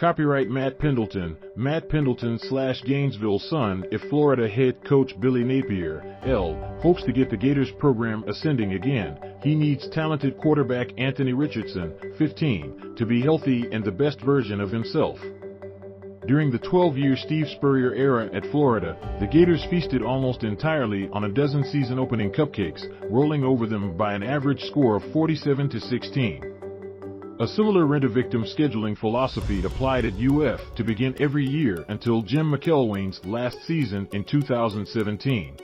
Copyright Matt Pendleton. Matt Pendleton / Gainesville Sun If Florida head coach Billy Napier, L., hopes to get the Gators program ascending again. He needs talented quarterback Anthony Richardson, 15, to be healthy and the best version of himself. During the 12-year Steve Spurrier era at Florida, the Gators feasted almost entirely on a dozen season-opening cupcakes, rolling over them by an average score of 47-16. A similar rent-a-victim scheduling philosophy applied at UF to begin every year until Jim McElwain's last season in 2017.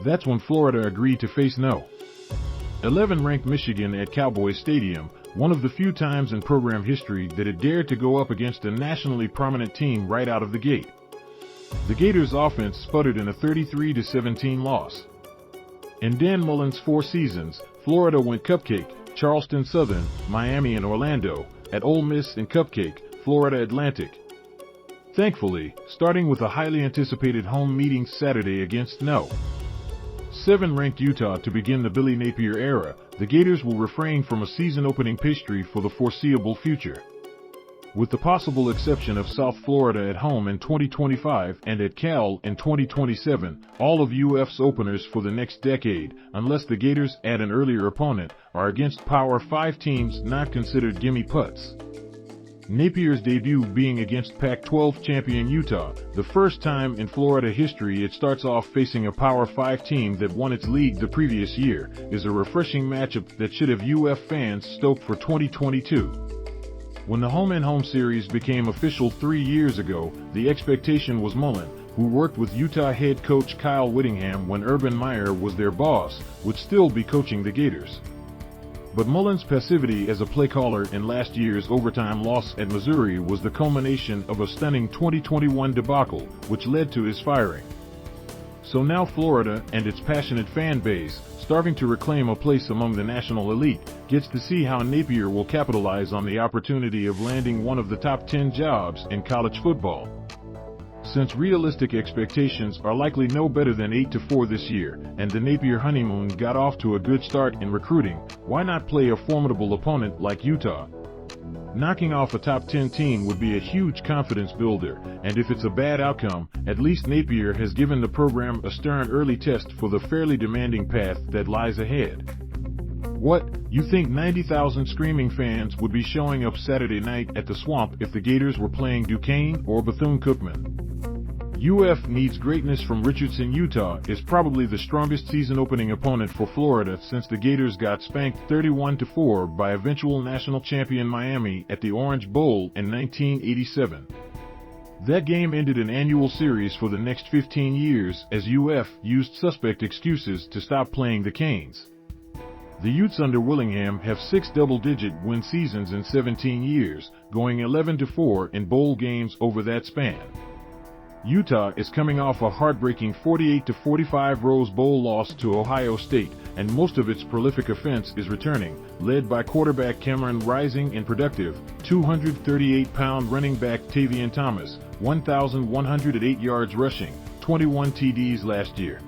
That's when Florida agreed to face no. 11th-ranked Michigan at Cowboys Stadium, one of the few times in program history that it dared to go up against a nationally prominent team right out of the gate. The Gators' offense sputtered in a 33-17 loss. In Dan Mullen's 4 seasons, Florida went cupcake, Charleston Southern, Miami and Orlando, at Ole Miss and cupcake, Florida Atlantic. Thankfully, starting with a highly anticipated home meeting Saturday against no. 7th-ranked Utah to begin the Billy Napier era, the Gators will refrain from a season-opening pastry for the foreseeable future. With the possible exception of South Florida at home in 2025 and at Cal in 2027, all of UF's openers for the next decade, unless the Gators add an earlier opponent, are against Power 5 teams not considered gimme putts. Napier's debut being against Pac-12 champion Utah, the first time in Florida history it starts off facing a Power 5 team that won its league the previous year, is a refreshing matchup that should have UF fans stoked for 2022. When the home-and-home series became official 3 years ago, the expectation was Mullen, who worked with Utah head coach Kyle Whittingham when Urban Meyer was their boss, would still be coaching the Gators. But Mullen's passivity as a play caller in last year's overtime loss at Missouri was the culmination of a stunning 2021 debacle, which led to his firing. So now Florida and its passionate fan base, starving to reclaim a place among the national elite, gets to see how Napier will capitalize on the opportunity of landing one of the top 10 jobs in college football. Since realistic expectations are likely no better than 8-4 this year, and the Napier honeymoon got off to a good start in recruiting, why not play a formidable opponent like Utah? Knocking off a top 10 team would be a huge confidence builder, and if it's a bad outcome, at least Napier has given the program a stern early test for the fairly demanding path that lies ahead. What, you think 90,000 screaming fans would be showing up Saturday night at the Swamp if the Gators were playing Duquesne or Bethune-Cookman? UF needs greatness from Richardson Utah is probably the strongest season-opening opponent for Florida since the Gators got spanked 31-4 by eventual national champion Miami at the Orange Bowl in 1987. That game ended an annual series for the next 15 years as UF used suspect excuses to stop playing the Canes. The Utes under Willingham have 6 double-digit win seasons in 17 years, going 11-4 in bowl games over that span. Utah is coming off a heartbreaking 48-45 Rose Bowl loss to Ohio State, and most of its prolific offense is returning, led by quarterback Cameron Rising and productive, 238-pound running back Tavion Thomas, 1,108 yards rushing, 21 TDs last year.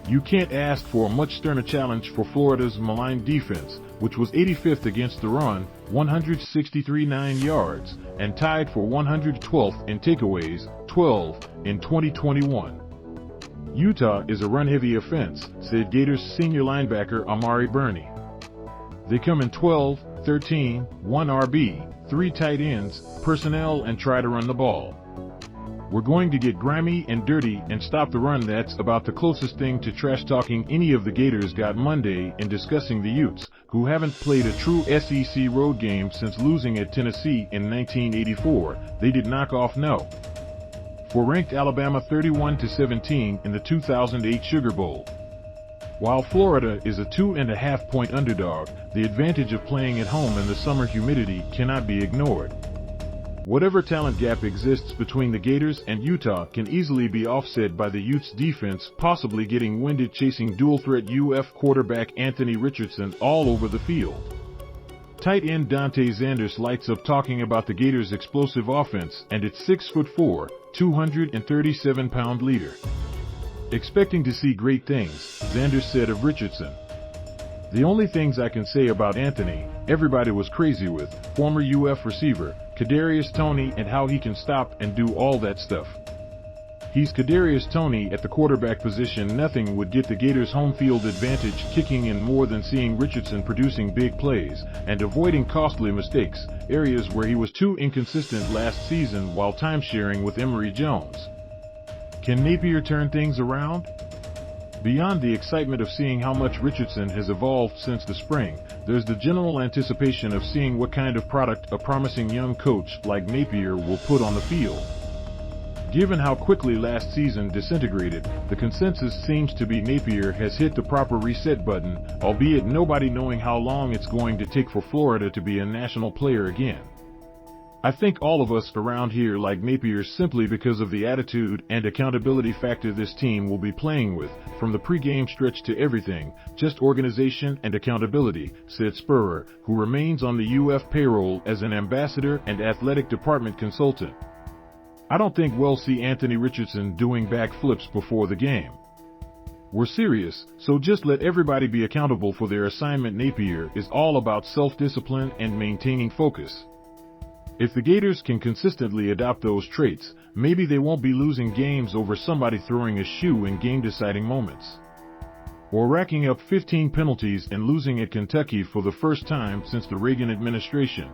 You can't ask for a much sterner challenge for Florida's maligned defense, which was 85th against the run, 163.9 yards, and tied for 112th in takeaways, 12 in 2021. Utah is a run-heavy offense, said Gators senior linebacker Amari Burney. They come in 12, 13, 1 RB, 3 tight ends, personnel and try to run the ball. We're going to get grimy and dirty and stop the run. That's about the closest thing to trash-talking any of the Gators got Monday in discussing the Utes, who haven't played a true SEC road game since losing at Tennessee in 1984. They did knock off no. For ranked Alabama 31-17 in the 2008 Sugar Bowl. While Florida is a 2.5-point underdog, the advantage of playing at home in the summer humidity cannot be ignored. Whatever talent gap exists between the Gators and Utah can easily be offset by the Utes' defense possibly getting winded chasing dual-threat UF quarterback Anthony Richardson all over the field. Tight end Dante Zanders lights up talking about the Gators' explosive offense and its 6'4", 237-pound leader. Expecting to see great things, Zanders said of Richardson. The only things I can say about Anthony, everybody was crazy with, former UF receiver Kadarius Toney, and how he can stop and do all that stuff. He's Kadarius Toney at the quarterback position. Nothing would get the Gators home field advantage kicking in more than seeing Richardson producing big plays and avoiding costly mistakes, areas where he was too inconsistent last season while timesharing with Emory Jones. Can Napier turn things around? Beyond the excitement of seeing how much Richardson has evolved since the spring, there's the general anticipation of seeing what kind of product a promising young coach like Napier will put on the field. Given how quickly last season disintegrated, the consensus seems to be Napier has hit the proper reset button, albeit nobody knowing how long it's going to take for Florida to be a national player again. I think all of us around here like Napier simply because of the attitude and accountability factor this team will be playing with, from the pregame stretch to everything, just organization and accountability, said Spurrier, who remains on the UF payroll as an ambassador and athletic department consultant. I don't think we'll see Anthony Richardson doing backflips before the game. We're serious, so just let everybody be accountable for their assignment. Napier is all about self-discipline and maintaining focus. If the Gators can consistently adopt those traits, maybe they won't be losing games over somebody throwing a shoe in game-deciding moments, or racking up 15 penalties and losing at Kentucky for the first time since the Reagan administration.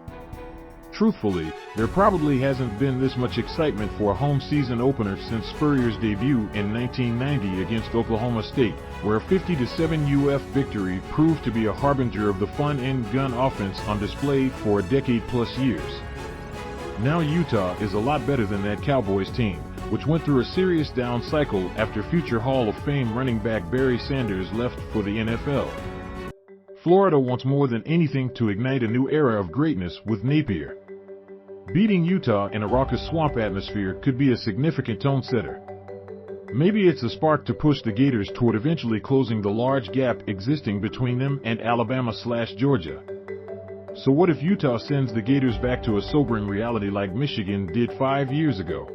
Truthfully, there probably hasn't been this much excitement for a home season opener since Spurrier's debut in 1990 against Oklahoma State, where a 50-7 UF victory proved to be a harbinger of the fun end-gun offense on display for a decade-plus years. Now Utah is a lot better than that Cowboys team, which went through a serious down cycle after future Hall of Fame running back Barry Sanders left for the NFL. Florida wants more than anything to ignite a new era of greatness with Napier. Beating Utah in a raucous swamp atmosphere could be a significant tone setter. Maybe it's a spark to push the Gators toward eventually closing the large gap existing between them and Alabama/Georgia. So what if Utah sends the Gators back to a sobering reality like Michigan did 5 years ago?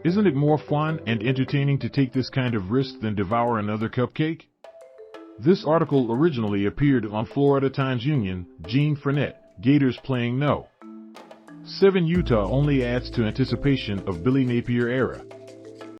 Isn't it more fun and entertaining to take this kind of risk than devour another cupcake? This article originally appeared on Florida Times-Union. Gene Frenette, Gators playing no. 7 Utah only adds to anticipation of Billy Napier era.